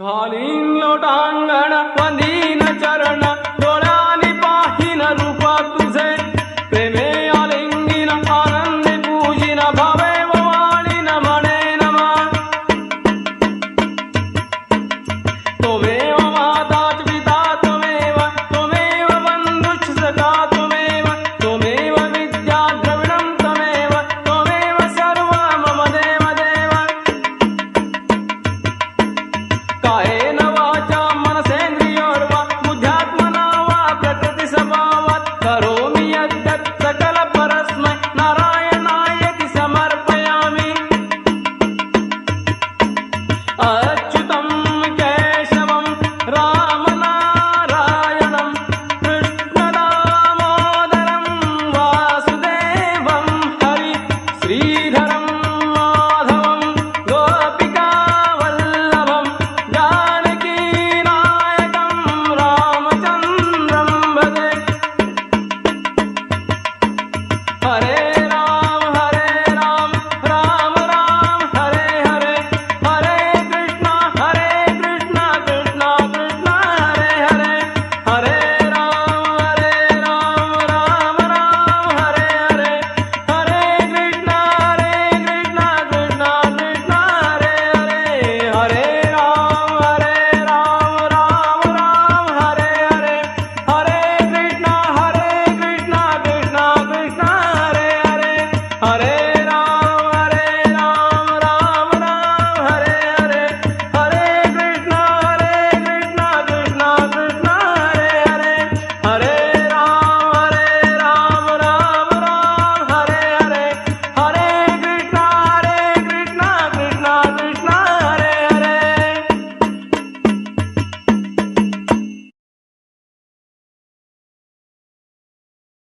कालीन लोटांगण वंदीन चरण डोळ्यानी पाहिन रूप तुझे प्रेमे आलिंगिन आनंदे पूजिन भावे वाणीन म्हणे नमा त्वमेव माता पिता त्वमेव बन्धुश्च सखा त्वमेव विद्या द्रविणं त्वमेव सर्वं मम देव देव काहे